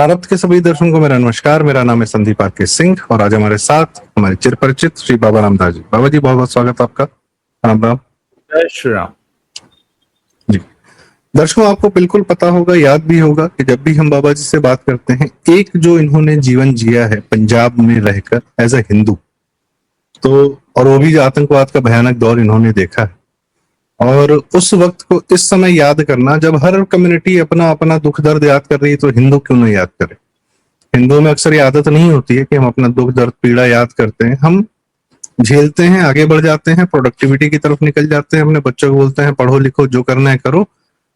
प्रारब्ध के सभी दर्शकों को मेरा नमस्कार। मेरा नाम है संदीप आर के सिंह और आज हमारे साथ हमारे चिर परिचित श्री बाबा रामदास जी। बाबा जी बहुत बहुत स्वागत आपका। राम राम। जय श्री राम जी। दर्शकों, आपको बिल्कुल पता होगा, याद भी होगा कि जब भी हम बाबा जी से बात करते हैं, एक जो इन्होंने जीवन जिया है पंजाब में रहकर एज अ हिंदू, तो और वो भी आतंकवाद का भयानक दौर इन्होंने देखा है। और उस वक्त को इस समय याद करना, जब हर कम्युनिटी अपना अपना दुख दर्द याद कर रही है, तो हिंदू क्यों नहीं याद करे। हिंदुओं में अक्सर ये आदत नहीं होती है कि हम अपना दुख दर्द पीड़ा याद करते हैं। हम झेलते हैं, आगे बढ़ जाते हैं, प्रोडक्टिविटी की तरफ निकल जाते हैं, अपने बच्चों को बोलते हैं पढ़ो लिखो, जो करना है करो।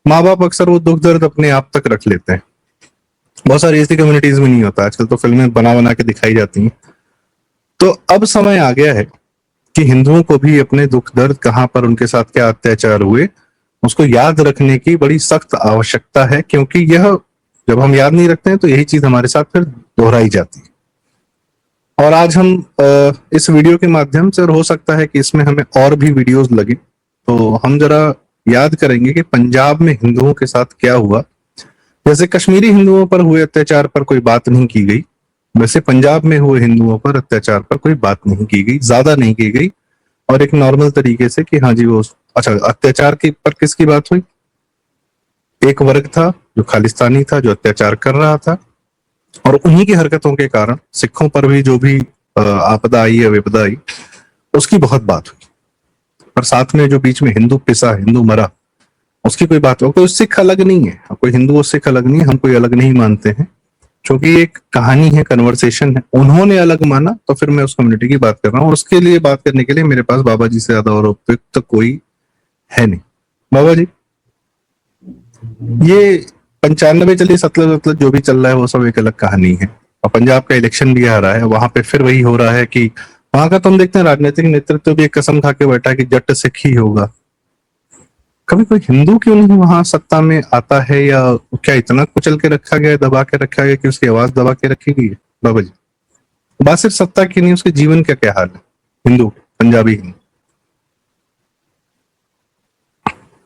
माँ बाप अक्सर वो दुख दर्द अपने आप तक रख लेते हैं। बहुत सारी ऐसी कम्युनिटीज में नहीं होता, आजकल तो फिल्में बना बना के दिखाई जाती हैं। तो अब समय आ गया है कि हिंदुओं को भी अपने दुख दर्द, कहाँ पर उनके साथ क्या अत्याचार हुए, उसको याद रखने की बड़ी सख्त आवश्यकता है, क्योंकि यह जब हम याद नहीं रखते हैं तो यही चीज हमारे साथ फिर दोहराई जाती है। और आज हम इस वीडियो के माध्यम से, और हो सकता है कि इसमें हमें और भी वीडियोस लगे, तो हम जरा याद करेंगे कि पंजाब में हिंदुओं के साथ क्या हुआ। जैसे कश्मीरी हिंदुओं पर हुए अत्याचार पर कोई बात नहीं की गई, वैसे पंजाब में हुए हिंदुओं पर अत्याचार पर कोई बात नहीं की गई, ज्यादा नहीं की गई। और एक नॉर्मल तरीके से कि हाँ जी वो, अच्छा, अत्याचार की पर किसकी बात हुई? एक वर्ग था जो खालिस्तानी था, जो अत्याचार कर रहा था, और उन्हीं की हरकतों के कारण सिखों पर भी जो भी आपदा आई या विपदा आई, उसकी बहुत बात हुई। और साथ में जो बीच में हिंदू पिसा, हिंदू मरा, उसकी कोई बात हो। कोई सिख अलग नहीं है, कोई हिंदू और सिख अलग नहीं है, हम कोई अलग नहीं मानते हैं, क्योंकि एक कहानी है, कन्वर्सेशन है। उन्होंने अलग माना तो फिर मैं उस कम्युनिटी की बात कर रहा हूँ, और उसके लिए बात करने के लिए मेरे पास बाबा जी से ज्यादा और उपयुक्त कोई है नहीं। बाबा जी, ये 95 चलिए, सतलज जो भी चल रहा है वो सब एक अलग कहानी है। और पंजाब का इलेक्शन भी आ रहा है, वहां पे फिर वही हो रहा है कि वहां का तो हम देखते हैं राजनीतिक नेतृत्व भी एक कसम खा के बैठा है कि जट सिख ही होगा। कभी कोई हिंदू क्यों नहीं वहां सत्ता में आता है? या क्या इतना कुचल के रखा गया है, दबा के रखा गया कि उसकी आवाज दबा के रखी गई है? बाबा जी, बात सिर्फ सत्ता की नहीं, उसके जीवन का क्या हाल है हिंदू, पंजाबी हिंदू?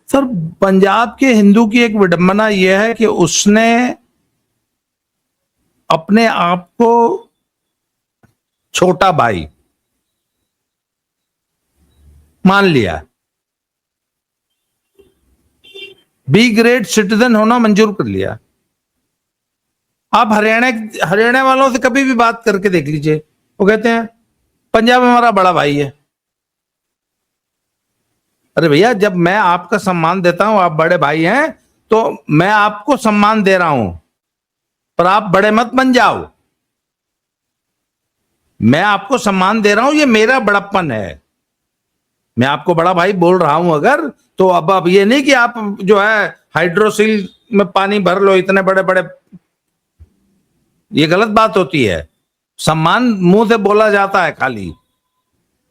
सर, पंजाब के हिंदू की एक विडंबना यह है कि उसने अपने आप को छोटा भाई मान लिया, बी ग्रेड सिटीजन होना मंजूर कर लिया। आप हरियाणा वालों से कभी भी बात करके देख लीजिए, वो कहते हैं पंजाब हमारा बड़ा भाई है। अरे भैया, जब मैं आपका सम्मान देता हूं, आप बड़े भाई हैं, तो मैं आपको सम्मान दे रहा हूं, पर आप बड़े मत बन जाओ। मैं आपको सम्मान दे रहा हूं, ये मेरा बड़प्पन है। मैं आपको बड़ा भाई बोल रहा हूं अगर, तो अब ये नहीं कि आप जो है हाइड्रोसिल में पानी भर लो इतने बड़े बड़े, ये गलत बात होती है। सम्मान मुंह से बोला जाता है खाली।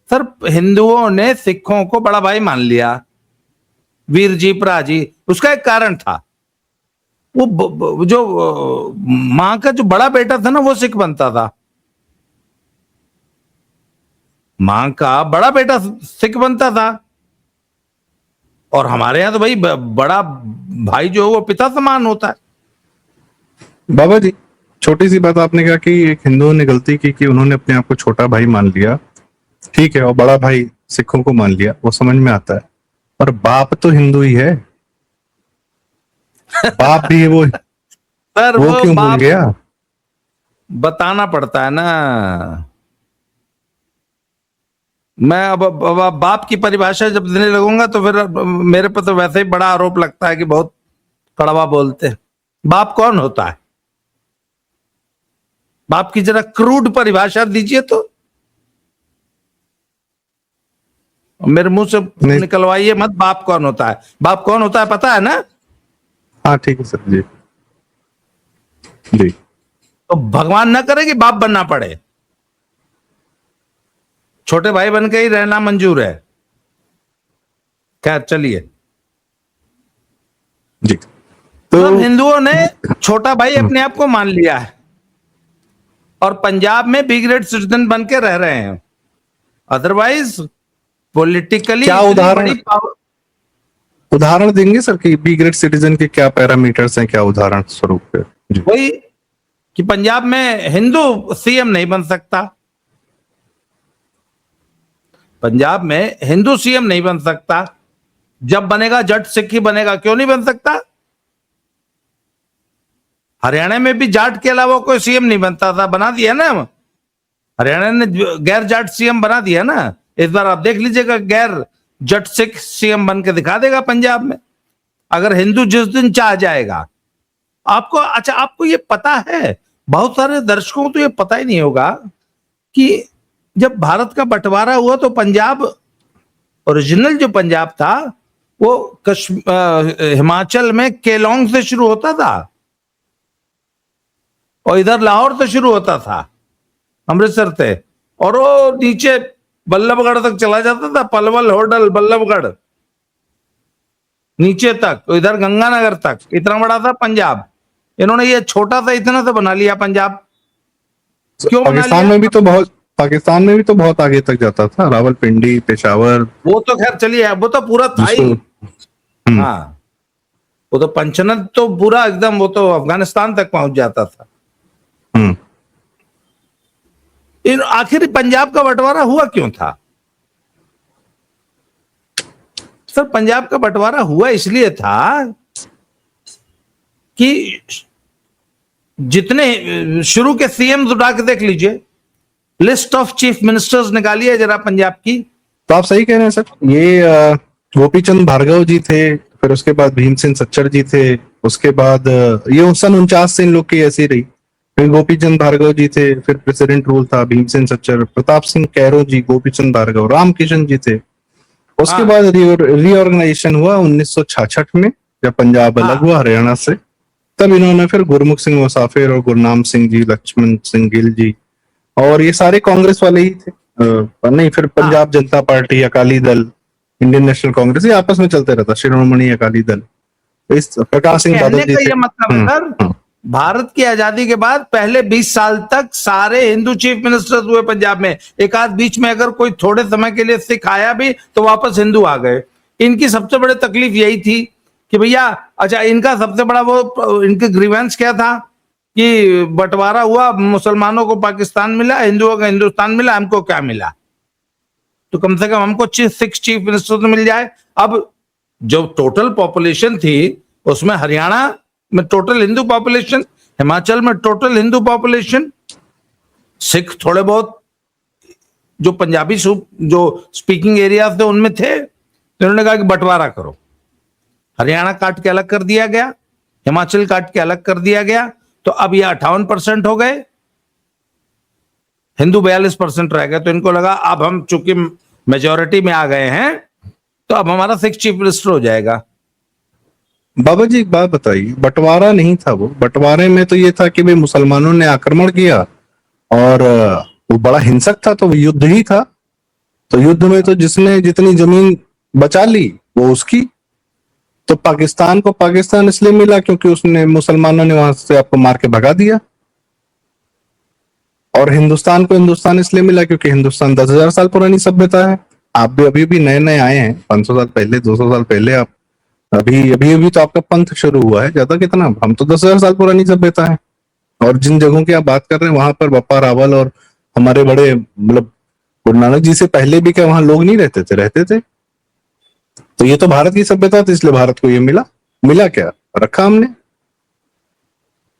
सर, हिंदुओं ने सिखों को बड़ा भाई मान लिया, वीर जी भरा जी। उसका एक कारण था, वो जो मां का जो बड़ा बेटा था ना, वो सिख बनता था। मां का बड़ा बेटा सिख बनता था। और हमारे यहां तो भाई बड़ा भाई जो है वो पिता समान होता है। बाबा जी, छोटी सी बात आपने कहा कि एक हिंदुओं ने गलती की कि उन्होंने अपने आप को छोटा भाई मान लिया, ठीक है, और बड़ा भाई सिखों को मान लिया, वो समझ में आता है। पर बाप तो हिंदू ही है, बाप भी है वो। सर, वो क्यों भूल गया? बताना पड़ता है ना। मैं अब बाप की परिभाषा जब देने लगूंगा तो फिर मेरे पर तो वैसे ही बड़ा आरोप लगता है कि बहुत कड़वा बोलते हैं। बाप कौन होता है? बाप की जरा क्रूड परिभाषा दीजिए तो, मेरे मुंह से निकलवाइए मत। बाप कौन होता है? बाप कौन होता है पता है ना? हाँ ठीक है सर जी। जी, तो भगवान ना करे कि बाप बनना पड़े। छोटे भाई बन के ही रहना मंजूर है। खैर चलिए जी। तो हिंदुओं ने छोटा भाई अपने आप को मान लिया है और पंजाब में बी ग्रेड सिटीजन बन के रह रहे हैं। अदरवाइज पॉलिटिकली क्या उदाहरण देंगे सर कि बी ग्रेड सिटीजन के क्या पैरामीटर्स हैं, क्या उदाहरण स्वरूप पे? वही कि पंजाब में हिंदू सीएम नहीं बन सकता, पंजाब में हिंदू सीएम नहीं बन सकता, जब बनेगा जट सिख ही बनेगा। क्यों नहीं बन सकता? हरियाणा में भी जाट के अलावा कोई सीएम नहीं बनता था, बना दिया ना, हरियाणा ने गैर जाट सीएम बना दिया ना। इस बार आप देख लीजिएगा, गैर जट सिख सीएम बन के दिखा देगा पंजाब में, अगर हिंदू जिस दिन चाह जाएगा। आपको अच्छा, आपको ये पता है, बहुत सारे दर्शकों को तो ये पता ही नहीं होगा कि जब भारत का बंटवारा हुआ तो पंजाब, ओरिजिनल जो पंजाब था वो हिमाचल में केलोंग से शुरू होता था और इधर लाहौर से शुरू होता था, अमृतसर से, और वो नीचे बल्लभगढ़ तक चला जाता था, पलवल, होडल, बल्लभगढ़, नीचे तक, तो इधर गंगानगर तक। इतना बड़ा था पंजाब। इन्होंने ये छोटा सा इतना सा बना लिया पंजाब। क्यों बना पाकिस्तान लिया? में भी तो बहुत, पाकिस्तान में भी तो बहुत आगे तक जाता था, रावलपिंडी, पेशावर। वो तो खैर चलिए, वो तो पूरा था ही। हाँ, वो तो पंचनद तो पूरा एकदम, वो तो अफगानिस्तान तक पहुंच जाता था। इन आखिर पंजाब का बंटवारा हुआ क्यों था? सर, पंजाब का बंटवारा हुआ इसलिए था कि जितने शुरू के सीएम उठा के देख लीजिए, लिस्ट ऑफ चीफ मिनिस्टर्स निकालिए जरा पंजाब की। तो आप सही कह रहे हैं सर। ये गोपीचंद भार्गव जी थे, फिर उसके बाद भीमसेन सच्चर जी थे, उसके बाद ये सन 49 से इन लोग की ऐसी रही। फिर गोपीचंद भार्गव जी थे, फिर प्रेसिडेंट रूल था, भीमसेन सच्चर, प्रताप सिंह कैरो जी, गोपीचंद भार्गव, राम किशन जी थे। उसके बाद रीऑर्गेनाइजेशन हुआ 1966 में, जब पंजाब अलग हुआ हरियाणा से। तब इन्होंने फिर गुरमुख सिंह मुसाफिर और गुरनाम सिंह जी, लक्ष्मण सिंह गिल जी, और ये सारे कांग्रेस वाले ही थे। नहीं, फिर पंजाब जनता party, Akali Dal, Indian national Congress, ये आपस में चलते रहता, शिरोमणि अकाली दल। इस प्रकाश सिंह बादल जी थे। ये मतलब है सर, भारत की आजादी के बाद पहले 20 साल तक सारे हिंदू चीफ मिनिस्टर्स हुए पंजाब में। एक आध बीच में अगर कोई थोड़े समय के लिए सिख आया भी तो वापस हिंदू आ गए। इनकी सबसे बड़ी तकलीफ यही थी कि भैया, अच्छा, इनका सबसे बड़ा वो इनके ग्रीवेंस क्या था कि बंटवारा हुआ, मुसलमानों को पाकिस्तान मिला, हिंदुओं को हिंदुस्तान मिला, हमको क्या मिला? तो कम से कम हमको 6 चीफ मिनिस्टर तो मिल जाए। अब जो टोटल पॉपुलेशन थी उसमें हरियाणा में टोटल हिंदू पॉपुलेशन, हिमाचल में टोटल हिंदू पॉपुलेशन, सिख थोड़े बहुत जो पंजाबी जो स्पीकिंग एरिया थे उनमें थे। तो उन्होंने कहा कि बंटवारा करो। हरियाणा काट के अलग कर दिया गया, हिमाचल काट के अलग कर दिया गया। तो अब ये 58% हो गए, हिंदू 42% रह गए। तो इनको लगा अब हम चूंकि मेजोरिटी में आ गए हैं तो अब हमारा 6 चीफ मिनिस्टर हो जाएगा। बाबा जी एक बात बताइए, बंटवारा नहीं था वो। बंटवारे में तो ये था कि भाई मुसलमानों ने आक्रमण किया और वो बड़ा हिंसक था, तो युद्ध ही था। तो युद्ध में तो जिसने जितनी जमीन बचा ली वो उसकी। तो पाकिस्तान को पाकिस्तान इसलिए मिला क्योंकि उसने, मुसलमानों ने वहां से आपको मार के भगा दिया। और हिंदुस्तान को हिंदुस्तान इसलिए मिला क्योंकि हिंदुस्तान 10,000 साल पुरानी सभ्यता है। आप भी अभी भी नए नए आए हैं, 500 साल पहले, 200 साल पहले। आप अभी अभी अभी तो आपका पंथ शुरू हुआ है, ज्यादा कितना, हम तो 10,000 साल पुरानी सभ्यता है। और जिन जगहों की आप बात कर रहे हैं वहां पर बप्पा रावल और हमारे बड़े, मतलब गुरु नानक जी से पहले भी क्या वहां लोग नहीं रहते थे? रहते थे। तो ये तो भारत की सभ्यता थी, इसलिए भारत को ये मिला। मिला क्या? रखा हमने।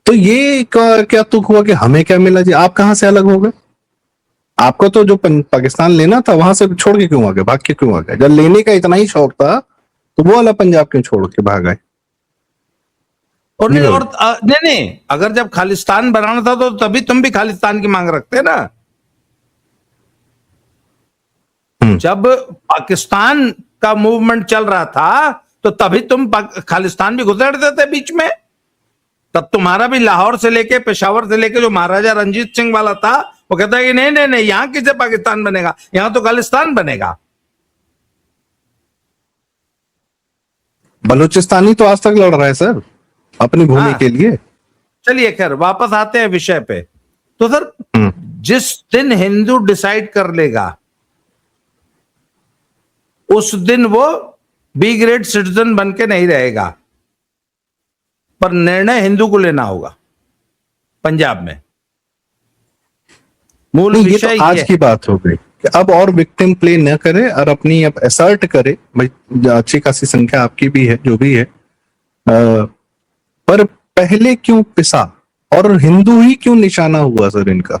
तो ये क्या तुक हुआ कि हमें क्या मिला जी? आप कहां से अलग हो गए? आपको तो जो पाकिस्तान लेना था वहां से छोड़ के क्यों आ गए, भाग के क्यों आ गए? जब लेने का इतना ही शौक था तो वो वाला पंजाब क्यों छोड़ के भाग आए? और नहीं, अगर जब खालिस्तान बनाना था तो तभी तुम भी खालिस्तान की मांग रखते ना। जब पाकिस्तान का मूवमेंट चल रहा था तो तभी तुम खालिस्तान भी घुसेड़ देते बीच में। तब तुम्हारा भी लाहौर से लेके पेशावर से लेके जो महाराजा रंजीत सिंह वाला था वो कहता है कि नहीं नहीं नहीं, यहां किसे पाकिस्तान बनेगा, यहां तो खालिस्तान बनेगा। बलूचिस्तानी तो आज तक लड़ रहा है सर अपनी भूमि के लिए। चलिए खैर, वापस आते हैं विषय पे। तो सर, जिस दिन हिंदू डिसाइड कर लेगा उस दिन वो बी ग्रेड सिटीजन बन के नहीं रहेगा, पर निर्णय हिंदू को लेना होगा। पंजाब में। मूल नहीं, ये विषय तो आज ये की बात हो गई कि अब और विक्टिम प्ले न करे और अपनी अब असर्ट करे भाई अच्छी खासी संख्या आपकी भी है जो भी है, पर पहले क्यों पिसा और हिंदू ही क्यों निशाना हुआ सर इनका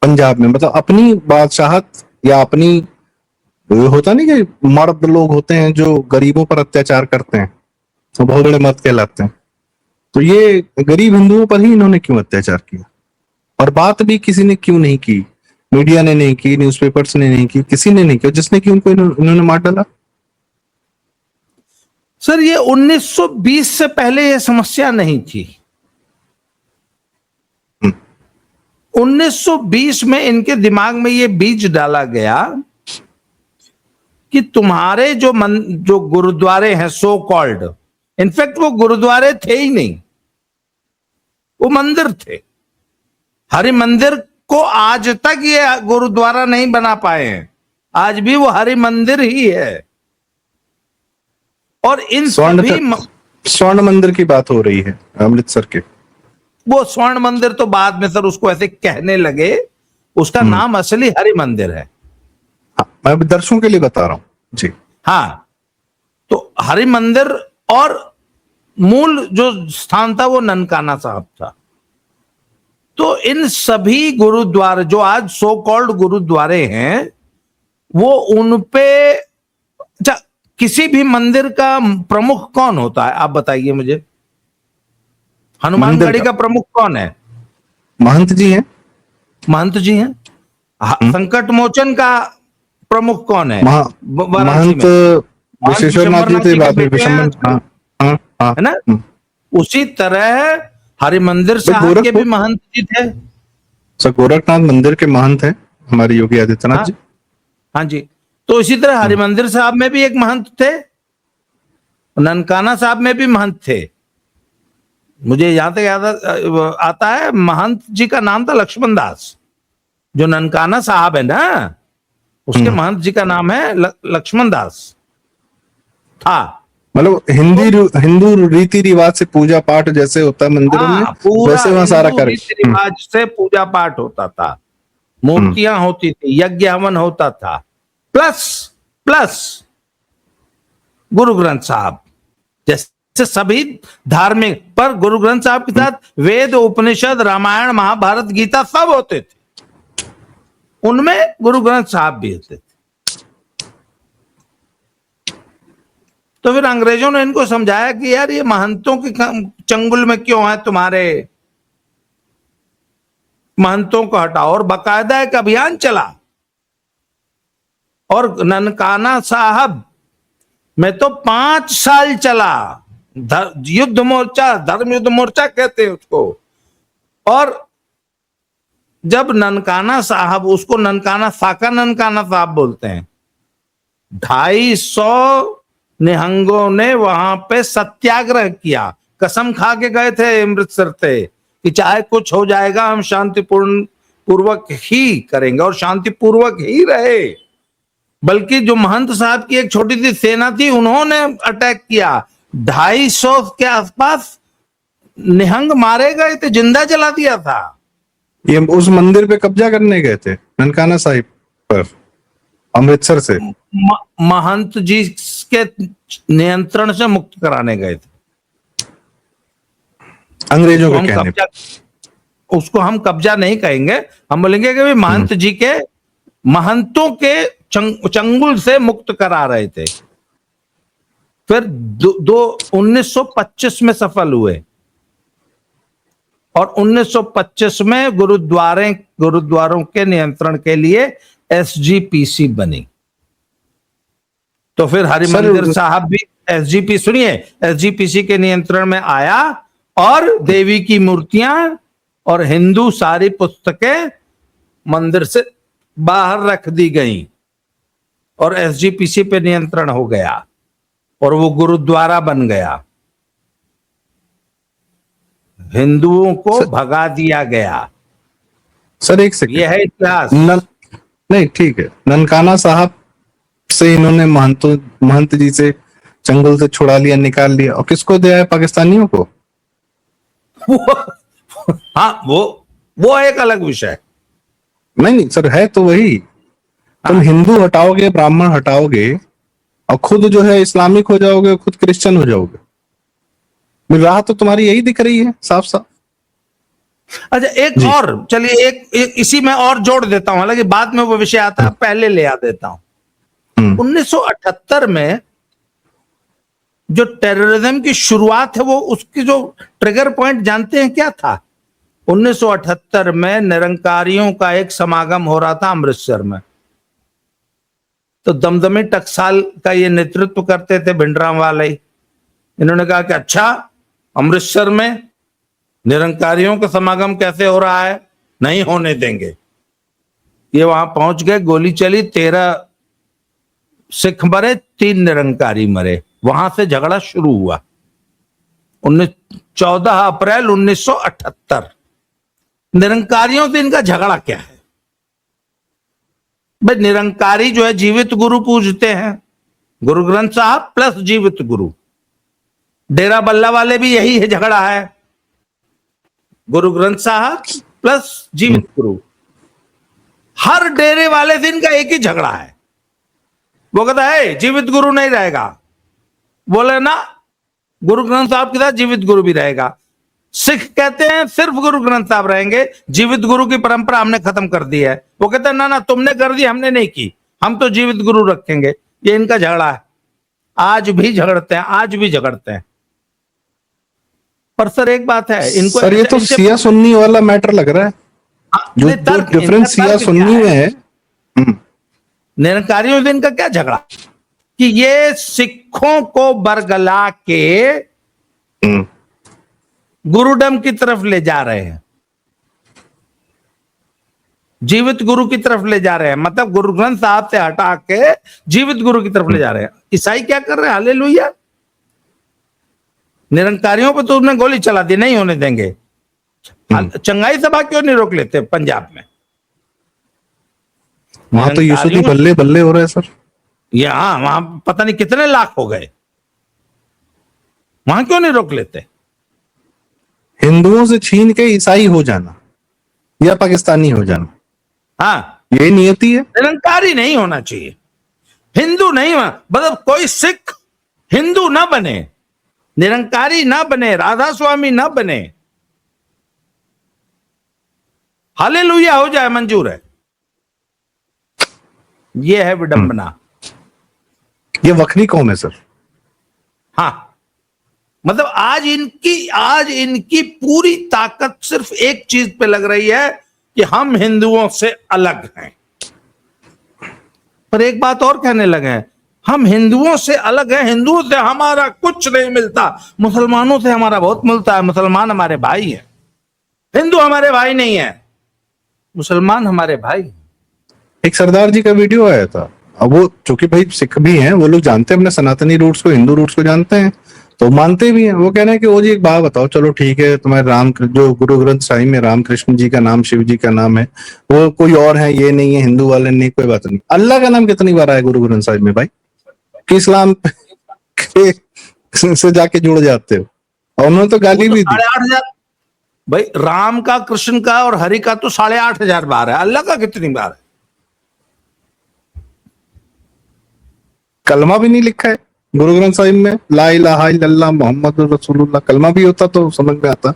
पंजाब में? मतलब अपनी बादशाहत या अपनी, वो होता नहीं कि मर्द लोग होते हैं जो गरीबों पर अत्याचार करते हैं तो बहुत बड़े मर्द कहलाते हैं, तो ये गरीब हिंदुओं पर ही इन्होंने क्यों अत्याचार किया? और बात भी किसी ने क्यों नहीं की? मीडिया ने नहीं की, न्यूज़पेपर्स ने नहीं की, किसी ने नहीं किया, जिसने की उनको इन्होंने मार डाला। सर, ये 1920 से पहले ये समस्या नहीं थी। 1920 में इनके दिमाग में ये बीज डाला गया कि तुम्हारे जो गुरुद्वारे हैं सो कॉल्ड, इनफैक्ट वो गुरुद्वारे थे ही नहीं, वो मंदिर थे। हरि मंदिर को आज तक ये गुरुद्वारा नहीं बना पाए हैं, आज भी वो हरि मंदिर ही है। और इन स्वर्ण मंदिर की बात हो रही है अमृतसर के। वो स्वर्ण मंदिर तो बाद में सर उसको ऐसे कहने लगे, उसका नाम असली हरि मंदिर है। हाँ, मैं दर्शकों के लिए बता रहा हूं जी। हाँ, तो हरि मंदिर और मूल जो स्थान था वो ननकाना साहब था। तो इन सभी गुरुद्वारे जो आज सो कॉल्ड गुरुद्वारे हैं, वो उनपे, अच्छा, किसी भी मंदिर का प्रमुख कौन होता है आप बताइए मुझे? हनुमानगढ़ी का प्रमुख कौन है? महंत जी हैं। महंत जी हैं। संकट मोचन का प्रमुख कौन है? महंत विश्वेश्वरनाथ जी थे, बाद में है ना। उसी तरह हरिमंदिर साहब के भी महंत जी थे। सर गोरखनाथ मंदिर के महंत हैं हमारे योगी आदित्यनाथ जी। हाँ जी। तो इसी तरह हरिमंदिर साहब में भी एक महंत थे, ननकाना साहब में भी महंत थे। मुझे यहां तक याद आता है महंत जी का नाम था लक्ष्मण दास। जो ननकाना साहब है ना, उसके महंत जी का नाम है लक्ष्मण दास था। मतलब हिंदू रीति रिवाज से पूजा पाठ जैसे होता है मंदिरों में, वैसे वहां सारा रीति रिवाज से पूजा पाठ होता था, मूर्तियां होती थी, यज्ञ हवन होता था, प्लस गुरु ग्रंथ साहब जैसे सभी धार्मिक, पर गुरु ग्रंथ साहब के साथ वेद, उपनिषद, रामायण, महाभारत, गीता सब होते थे, उनमें गुरु ग्रंथ साहब भी होते थे। तो फिर अंग्रेजों ने इनको समझाया कि यार ये महंतों के चंगुल में क्यों है, तुम्हारे महंतों को हटाओ। और बाकायदा एक अभियान चला, और ननकाना साहब में तो 5 साल चला युद्ध मोर्चा, धर्म युद्ध मोर्चा कहते हैं उसको। और जब ननकाना साहब, उसको ननकाना साहब बोलते हैं, 250 निहंगों ने वहां पे सत्याग्रह किया, कसम खा के गए थे अमृतसर से कि चाहे कुछ हो जाएगा हम शांतिपूर्वक ही करेंगे, और शांतिपूर्वक ही रहे। बल्कि जो महंत साहब की एक छोटी सी सेना थी, उन्होंने अटैक किया, 250 के आसपास निहंग मारे गए थे, जिंदा जला दिया था। ये उस मंदिर पे कब्जा करने गए थे ननकाना साहिब पर अमृतसर से, महंत जी के नियंत्रण से मुक्त कराने गए थे अंग्रेजों के कहने पे। उसको हम कब्जा नहीं कहेंगे, हम बोलेंगे कि महंत जी के, महंतों के चंगुल से मुक्त करा रहे थे। फिर 1925 में सफल हुए, और 1925 में गुरुद्वारों के नियंत्रण के लिए SGPC बनी। तो फिर हरिमंदिर साहब भी SGPC के नियंत्रण में आया, और देवी की मूर्तियां और हिंदू सारी पुस्तकें मंदिर से बाहर रख दी गई, और SGPC पे नियंत्रण हो गया, और वो गुरुद्वारा बन गया। हिंदुओं को भगा दिया गया। सर एक सेकंड, यह है इतिहास। नहीं ठीक है, ननकाना साहब से इन्होंने महंत जी से चंगुल से छुड़ा लिया, निकाल लिया, और किसको दिया है? पाकिस्तानियों को। वो हाँ वो एक अलग विषय। नहीं नहीं सर, है तो वही। तुम हिंदू हटाओगे, ब्राह्मण हटाओगे और खुद जो है इस्लामिक हो जाओगे, खुद क्रिश्चियन हो जाओगे। राह तो तुम्हारी यही दिख रही है साफ साफ। अच्छा एक जी। और चलिए, एक इसी में और जोड़ देता हूं, हालांकि बाद में वो विषय आता है, पहले ले आ देता हूं। 1978 में जो टेररिज्म की शुरुआत है, वो उसकी जो ट्रिगर पॉइंट जानते हैं क्या था? 1978 में निरंकारियों का एक समागम हो रहा था अमृतसर में। तो दमदमी टकसाल का ये नेतृत्व करते थे भिंडराम वाले। इन्होंने कहा कि अच्छा, अमृतसर में निरंकारियों का समागम कैसे हो रहा है, नहीं होने देंगे। ये वहां पहुंच गए, गोली चली, 13 सिख मरे, 3 निरंकारी मरे। वहां से झगड़ा शुरू हुआ। 14 अप्रैल 1978। निरंकारियों से इनका झगड़ा क्या है भाई? निरंकारी जो है जीवित गुरु पूजते हैं, गुरु ग्रंथ साहब प्लस जीवित गुरु। डेरा बल्ला वाले भी यही है, झगड़ा है, गुरु ग्रंथ साहब प्लस जीवित गुरु। हर डेरे वाले से इनका एक ही झगड़ा है। वो कहता है जीवित गुरु नहीं रहेगा, बोले ना गुरु ग्रंथ साहब के साथ जीवित गुरु भी रहेगा। सिख कहते हैं सिर्फ गुरु ग्रंथ साहब रहेंगे, जीवित गुरु की परंपरा हमने खत्म कर दी है। वो कहते हैं ना ना तुमने कर दी, हमने नहीं की, हम तो जीवित गुरु रखेंगे। ये इनका झगड़ा है, आज भी झगड़ते हैं, आज भी झगड़ते हैं। पर सर एक बात है, इनको सर ये तो सिया सुन्नी वाला मैटर लग रहा है। जो डिफरेंस सिया सुन्नी में है। निरंकारियों से इनका क्या झगड़ा कि ये सिखों को बरगला के गुरुडम की तरफ ले जा रहे हैं, जीवित गुरु की तरफ ले जा रहे हैं। मतलब गुरु ग्रंथ साहब से हटा के जीवित गुरु की तरफ ले जा रहे हैं। ईसाई क्या कर रहे हैं? हालेलुया। निरंकारियों पर तो उसने गोली चला दी, नहीं होने देंगे। चंगाई सभा क्यों नहीं रोक लेते पंजाब में? वहां तो यीशु बल्ले बल्ले हो रहे हैं सर। यहां वहां पता नहीं कितने लाख हो गए, वहां क्यों नहीं रोक लेते? हिंदुओं से छीन के ईसाई हो जाना या पाकिस्तानी हो जाना, हाँ ये नियति है। निरंकारी नहीं होना चाहिए, हिंदू नहीं होना। मतलब कोई सिख हिंदू ना बने, निरंकारी ना बने, राधा स्वामी ना बने, हालेलुया हो जाए, मंजूर है। यह है विडंबना। ये वक्री कौम है सर। हाँ मतलब आज इनकी पूरी ताकत सिर्फ एक चीज पे लग रही है कि हम हिंदुओं से अलग हैं। पर एक बात और कहने लगे हैं, हम हिंदुओं से अलग हैं, हिंदुओं से हमारा कुछ नहीं मिलता, मुसलमानों से हमारा बहुत मिलता है। मुसलमान हमारे भाई हैं, हिंदू हमारे भाई नहीं है, मुसलमान हमारे भाई। एक सरदार जी का वीडियो आया था। अब वो चूंकि भाई सिख भी हैं, वो लोग जानते हैं अपने सनातनी रूट्स को, हिंदू रूट्स को जानते हैं, तो मानते भी हैं। वो कह रहे हैं कि वो जी एक बात बताओ, चलो ठीक है, तुम्हारे राम जो गुरु ग्रंथ साहिब में रामकृष्ण जी का नाम, शिव जी का नाम है, वो कोई और है, ये नहीं है, हिंदू वाले नहीं, कोई बात नहीं। अल्लाह का नाम कितनी बार आया गुरु ग्रंथ साहिब में भाई? कि इस्लाम से जाके जुड़ जाते हो। और उन्होंने तो गाली भी दी। 8,500 भाई, राम का, कृष्ण का और हरि का तो 8,500 बार है, अल्लाह का कितनी बार है? कलमा भी नहीं लिखा है गुरु ग्रंथ साहिब में, ला इलाहा इल्लल्लाह मोहम्मद रसूलुल्लाह। कलमा भी होता तो समझ में आता।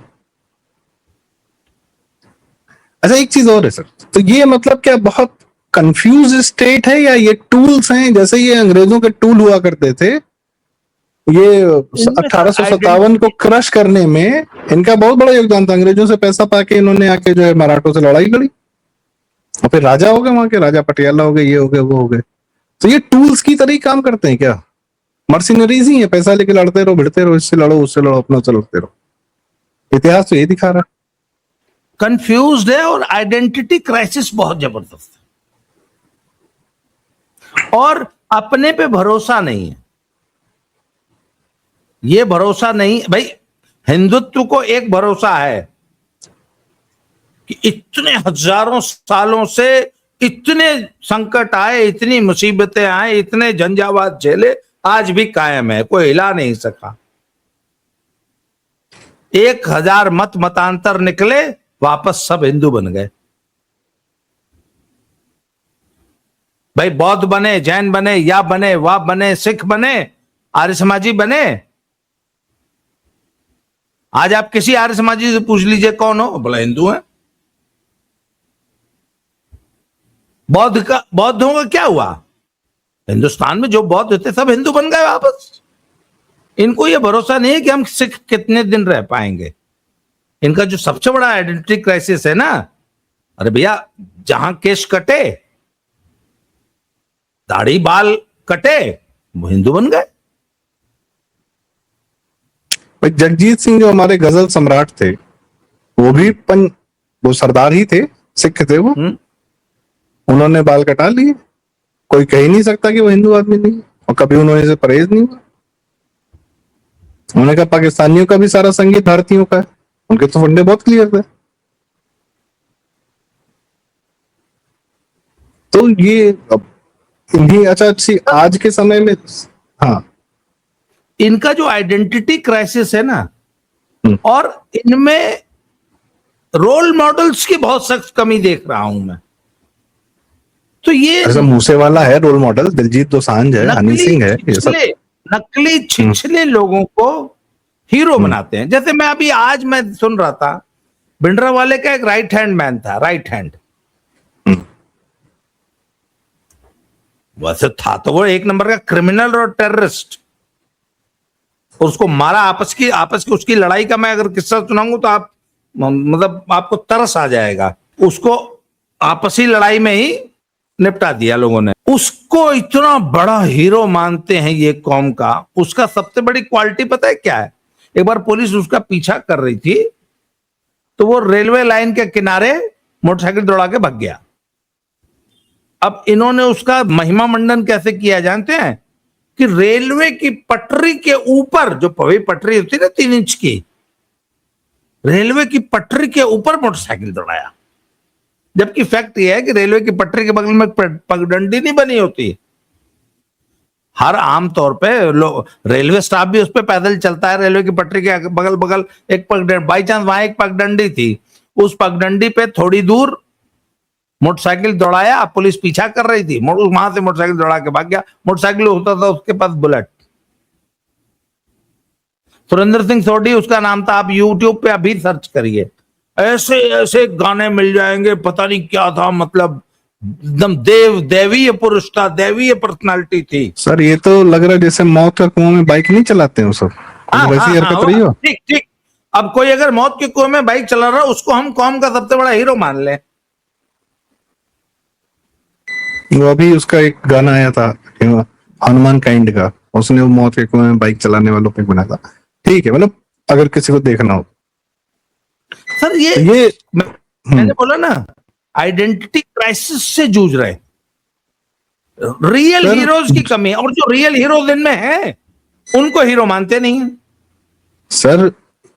अच्छा एक चीज और है सर, तो ये मतलब क्या बहुत कंफ्यूज स्टेट है, या ये टूल्स हैं? जैसे ये अंग्रेजों के टूल हुआ करते थे, ये 1857 को क्रश करने में इनका बहुत बड़ा योगदान था। अंग्रेजों से पैसा पाके इन्होंने आके जो है मराठों से लड़ाई लड़ी, और फिर राजा हो गए वहां के, राजा पटियाला हो गए, ये हो गए, वो हो गए। तो ये टूल्स की तरह ही काम करते हैं क्या? मर्सिनरीज ही है, पैसा लेके लड़ते रहो, भिड़ते रहो, इससे लड़ो, उससे लड़ो, अपना चलते रहो। इतिहास तो ये दिखा रहा है। कंफ्यूज्ड है और आइडेंटिटी क्राइसिस बहुत जबरदस्त है, और अपने पे भरोसा नहीं है। ये भरोसा नहीं भाई, हिंदुत्व को एक भरोसा है कि इतने हजारों सालों से इतने संकट आए, इतनी मुसीबतें आए, इतने झंझावात झेले, आज भी कायम है, कोई हिला नहीं सका। 1000 मतांतर निकले, वापस सब हिंदू बन गए। भाई बौद्ध बने, जैन बने, या बने, वाह बने, सिख बने, आर्य समाजी बने। आज आप किसी आर्य समाजी से पूछ लीजिए कौन हो, बोला हिंदू है। बौद्धों का क्या हुआ? हिंदुस्तान में जो बौद्ध थे सब हिंदू बन गए वापस। इनको ये भरोसा नहीं है कि हम सिख कितने दिन रह पाएंगे। इनका जो सबसे बड़ा आइडेंटिटी क्राइसिस है ना, अरे भैया जहां केश कटे, दाढ़ी बाल कटे, वो हिंदू बन गए। भाई जगजीत सिंह जो हमारे गजल सम्राट थे, वो भी वो सरदार ही थे, सिख थे वो। उन्होंने बाल कटा लिए, कोई कह ही नहीं सकता कि वो हिंदू आदमी नहीं है, और कभी उन्होंने से परहेज नहीं हुआ। उन्होंने कहा पाकिस्तानियों का भी सारा संगीत भारतीयों का है, उनके तो फंडे बहुत क्लियर थे। तो ये अब इन्हीं, अच्छा आज के समय में, हाँ, इनका जो आइडेंटिटी क्राइसिस है ना, हम्म। और इनमें रोल मॉडल्स की बहुत सख्त कमी देख रहा हूं मैं। तो ये ऐसा मूसेवाला है रोल मॉडल, दिलजीत दोसांझ है, हनी सिंह है, ये सब नकली छिछले लोगों को हीरो बनाते हैं। जैसे आज मैं सुन रहा था, भिंडरावाले का एक राइट हैंड मैन था, राइट हैंड। वैसे था तो वो एक नंबर का क्रिमिनल और टेररिस्ट, और उसको मारा। आपस की उसकी लड़ाई का मैं अगर किस्सा सुनाऊंगा तो आप मतलब आपको तरस आ जाएगा। उसको आपसी लड़ाई में ही निपटा दिया लोगों ने। उसको इतना बड़ा हीरो मानते हैं ये कौम का। उसका सबसे बड़ी क्वालिटी पता है क्या है? एक बार पुलिस उसका पीछा कर रही थी, तो वो रेलवे लाइन के किनारे मोटरसाइकिल दौड़ा के भाग गया। अब इन्होंने उसका महिमा मंडन कैसे किया जानते हैं? कि रेलवे की पटरी के ऊपर, जो पटरी होती है ना 3 इंच की, रेलवे की पटरी के ऊपर मोटरसाइकिल दौड़ाया। जबकि फैक्ट यह है कि रेलवे की पटरी के बगल में पगडंडी नहीं बनी होती। हर आम तौर पे रेलवे स्टाफ भी उस पर पैदल चलता है। रेलवे की पटरी के बगल बगल एक पगडंडी, बाई चांस वहां एक पगडंडी थी, उस पगडंडी पे थोड़ी दूर मोटरसाइकिल दौड़ाया। पुलिस पीछा कर रही थी, वहां से मोटरसाइकिल दौड़ा के भाग गया। मोटरसाइकिल होता था उसके पास बुलेट। सुरेंद्र सिंह सोढ़ी उसका नाम था। आप यूट्यूब पे अभी सर्च करिए, ऐसे ऐसे गाने मिल जाएंगे, पता नहीं क्या था। मतलब एकदम दैवीय पुरुष था, दैवीय पर्सनालिटी थी। सर ये तो लग रहा है जैसे मौत के कुएं में बाइक नहीं चलाते हैं वो सब, वैसी हरकत रही हो। ठीक ठीक। अब कोई अगर मौत के कुएं में बाइक चला रहा है, उसको हम कौम का सबसे बड़ा हीरो मान लें। वो अभी उसका एक गाना आया था हनुमान काइंड का, उसने वो मौत के कुएं में बाइक चलाने वालों पे बनाया था। ठीक है, मतलब अगर किसी को देखना हो। सर ये मैंने बोला ना, आइडेंटिटी क्राइसिस से जूझ रहे, रियल हीरोज की कमी है। और जो रियल हीरोज इनमें हैं, उनको हीरो मानते नहीं है। सर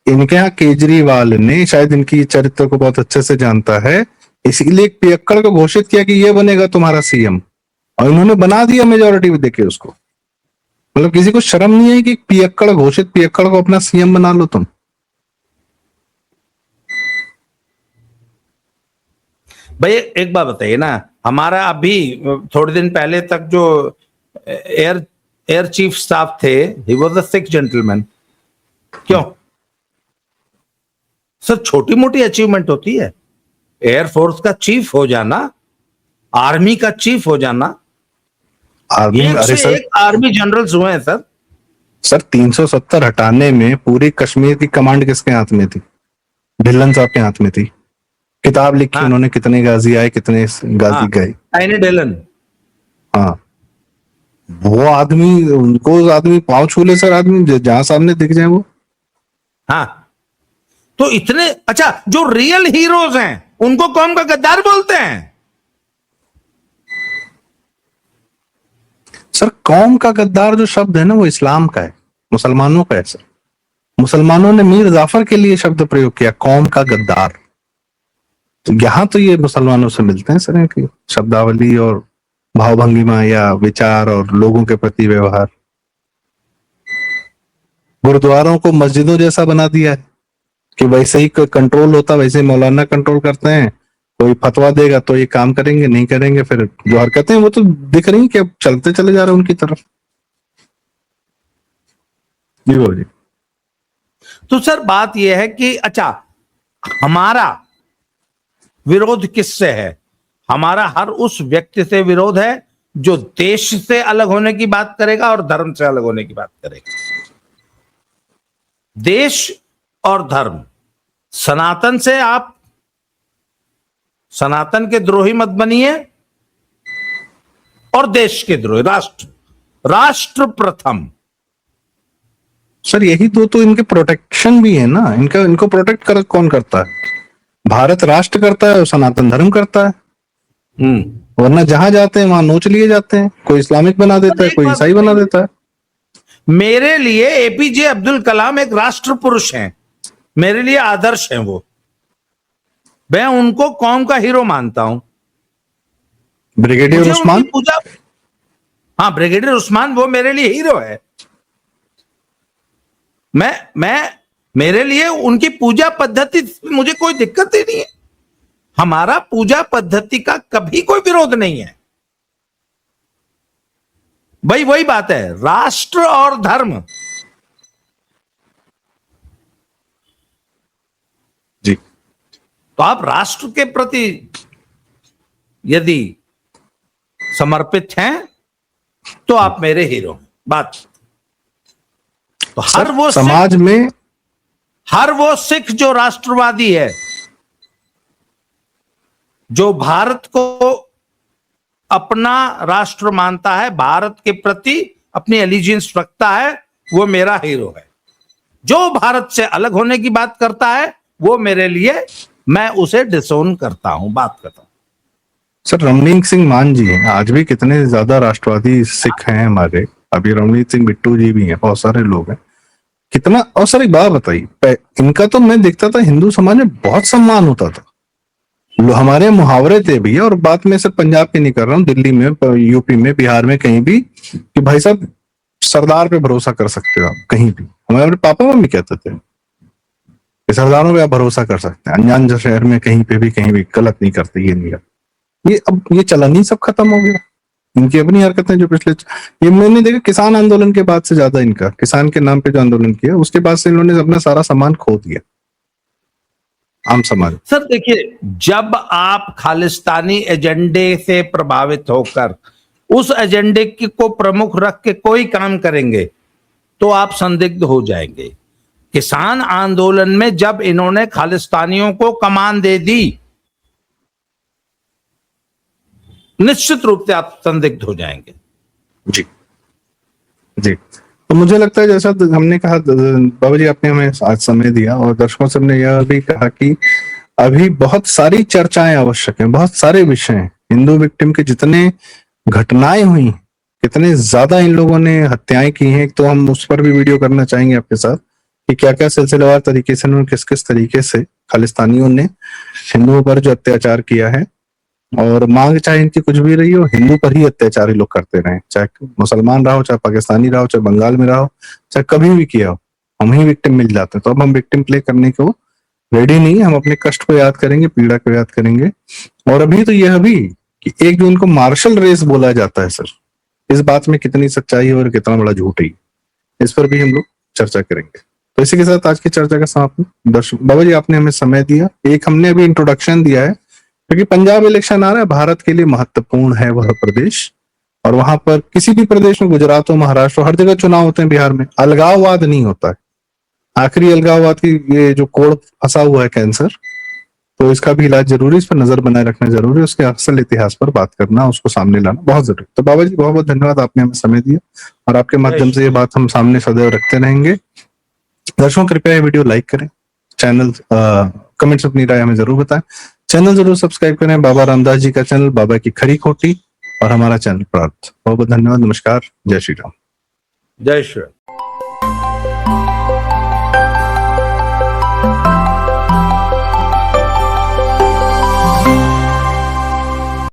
इनके यहाँ केजरीवाल ने शायद इनकी चरित्र को बहुत अच्छे से जानता है, इसीलिए एक पियक्कड़ को घोषित किया कि ये बनेगा तुम्हारा सीएम, और इन्होंने बना दिया मेजोरिटी में देके उसको। मतलब किसी को शर्म नहीं है कि पियक्कड़ घोषित पियक्कड़ को अपना सीएम बना लो तुम। भाई एक बात बताइए ना, हमारा अभी थोड़े दिन पहले तक जो एयर चीफ स्टाफ थे, he was a Sikh gentleman. क्यों? सर छोटी मोटी अचीवमेंट होती है। एयरफोर्स का चीफ हो जाना, आर्मी का चीफ हो जाना, आर्मी, अरे सर एक आर्मी जनरल्स हुए हैं सर। सर 370 हटाने में पूरी कश्मीर की कमांड किसके हाथ में थी? ढिल्लन साहब के हाथ में थी। किताब लिखी उन्होंने, कितने गाजी आए, कितने गाजी गए। टाइनी ढिल्लन। हाँ, वो आदमी, उनको आदमी पांव छू ले सर, आदमी जहां सामने दिख जाए वो। हाँ, तो इतने, अच्छा जो रियल हीरोज हैं उनको कौम का गद्दार बोलते हैं। सर कौम का गद्दार जो शब्द है ना, वो इस्लाम का है, मुसलमानों का है सर। मुसलमानों ने मीर जाफर के लिए शब्द प्रयोग किया, कौम का गद्दार। तो यहां तो ये मुसलमानों से मिलते हैं सर, इनकी शब्दावली और भावभंगिमा या विचार और लोगों के प्रति व्यवहार। गुरुद्वारों को मस्जिदों जैसा बना दिया है, कि वैसे ही कंट्रोल होता, वैसे ही मौलाना कंट्रोल करते हैं, कोई फतवा देगा तो ये काम करेंगे, नहीं करेंगे फिर जो हरकतें हैं वो तो दिख रही कि अब चलते चले जा रहे हैं उनकी तरफ। जी बाबू जी। तो सर बात यह है कि अच्छा, हमारा विरोध किससे है? हमारा हर उस व्यक्ति से विरोध है जो देश से अलग होने की बात करेगा और धर्म से अलग होने की बात करेगा। देश और धर्म, सनातन से आप सनातन के द्रोही मत बनिए और देश के द्रोही, राष्ट्र प्रथम। सर यही तो इनके प्रोटेक्शन भी है ना, इनको प्रोटेक्ट कौन करता है? भारत राष्ट्र करता है और सनातन धर्म करता है। वरना जहां जाते हैं वहां नोच लिए जाते हैं, कोई इस्लामिक बना देता है, कोई ईसाई बना देता है। मेरे लिए एपीजे अब्दुल कलाम एक राष्ट्र पुरुष हैं, मेरे लिए आदर्श हैं वो। मैं उनको कौम का हीरो मानता हूं। ब्रिगेडियर उस्मान, पूजा, हाँ ब्रिगेडियर उस्मान वो मेरे लिए हीरो है। मैं मेरे लिए उनकी पूजा पद्धति मुझे कोई दिक्कत ही नहीं है। हमारा पूजा पद्धति का कभी कोई विरोध नहीं है भाई। वही बात है, राष्ट्र और धर्म। जी। तो आप राष्ट्र के प्रति यदि समर्पित हैं तो आप मेरे हीरो हैं। बात तो हर वो समाज में हर वो सिख जो राष्ट्रवादी है, जो भारत को अपना राष्ट्र मानता है, भारत के प्रति अपनी एलिजियंस रखता है, वो मेरा हीरो है। जो भारत से अलग होने की बात करता है वो मेरे लिए, मैं उसे डिसोन करता हूं, बात करता हूं। सर रमणीक सिंह मान जी हैं, आज भी कितने ज्यादा राष्ट्रवादी सिख हैं हमारे। अभी रमणीक सिंह बिट्टू जी भी हैं, बहुत सारे लोग हैं कितना। और सर एक बात बताइए, इनका तो मैं देखता था हिंदू समाज में बहुत सम्मान होता था। हमारे मुहावरे थे भैया, और बात में सिर्फ पंजाब की नहीं कर रहा हूँ, दिल्ली में, यूपी में, बिहार में, कहीं भी, कि भाई साहब सरदार पे भरोसा कर सकते हो आप कहीं भी। हमारे पापा मम्मी कहते थे कि सरदारों पे आप भरोसा कर सकते हैं, अनजान शहर में कहीं पे भी, कहीं भी गलत नहीं करते, ये नहीं करते। ये अब ये चलन ही सब खत्म हो गया। इनकी अपनी हरकतें जो पिछले, ये मैंने देखा किसान आंदोलन के बाद से ज्यादा इनका, किसान के नाम पे जो आंदोलन किया उसके बाद से इन्होंने अपना सारा सामान खो दिया आम समाज। सर देखिए, जब आप खालिस्तानी एजेंडे से प्रभावित होकर उस एजेंडे को प्रमुख रख के कोई काम करेंगे तो आप संदिग्ध हो जाएंगे। किसान आंदोलन में जब इन्होंने खालिस्तानियों को कमान दे दी, निश्चित रूप से आप संदिग्ध हो जाएंगे। जी जी। तो मुझे लगता है जैसा हमने कहा, बाबा जी आपने हमें आज समय दिया, और दर्शकों से हमने यह भी कहा कि अभी बहुत सारी चर्चाएं आवश्यक हैं, बहुत सारे विषय हैं। हिंदू विक्टिम के जितने घटनाएं हुई, कितने ज्यादा इन लोगों ने हत्याएं की हैं, तो हम उस पर भी वीडियो करना चाहेंगे आपके साथ कि क्या क्या सिलसिलेवार तरीके से उन्होंने किस किस तरीके से खालिस्तानियों ने हिंदुओं पर जो अत्याचार किया है। और मांग चाहे इनकी कुछ भी रही हो, हिंदू पर ही अत्याचारी लोग करते रहे, चाहे मुसलमान रहा हो, चाहे पाकिस्तानी रहा हो, चाहे बंगाल में रहा हो, चाहे कभी भी किया हो, हम ही विक्टिम मिल जाते हैं। तो अब हम विक्टिम प्ले करने को रेडी नहीं है, हम अपने कष्ट को याद करेंगे, पीड़ा को याद करेंगे। और अभी तो यह भी कि 1 जून को मार्शल रेस बोला जाता है सर, इस बात में कितनी सच्चाई है और कितना बड़ा झूठ है, इस पर भी हम लोग चर्चा करेंगे। तो इसी के साथ आज की चर्चा का समापन। दर्शक बाबा जी आपने हमें समय दिया, एक हमने अभी इंट्रोडक्शन दिया है, क्योंकि पंजाब इलेक्शन आ रहा है, भारत के लिए महत्वपूर्ण है वह प्रदेश, और वहां पर किसी भी प्रदेश में, गुजरात हो, महाराष्ट्र हो, हर जगह चुनाव होते हैं। बिहार में अलगाववाद नहीं होता है, आखिरी अलगाववाद की ये जो कोड़ फंसा हुआ है कैंसर, तो इसका भी इलाज जरूरी, इस पर नजर बनाए रखना जरूरी है, उसके असल इतिहास पर बात करना, उसको सामने लाना बहुत जरूरी। तो बाबा जी बहुत बहुत धन्यवाद, आपने हमें समय दिया, और आपके माध्यम से ये बात हम सामने सदैव रखते रहेंगे। दर्शकों कृपया ये वीडियो लाइक करें, चैनल कमेंट्स अपनी राय हमें जरूर बताएं, चैनल जरूर सब्सक्राइब करें, बाबा रामदास जी का चैनल, बाबा की खरी खोटी, और हमारा चैनल प्रार्थ। बहुत बहुत धन्यवाद, नमस्कार, जय श्री राम। जय श्री राम।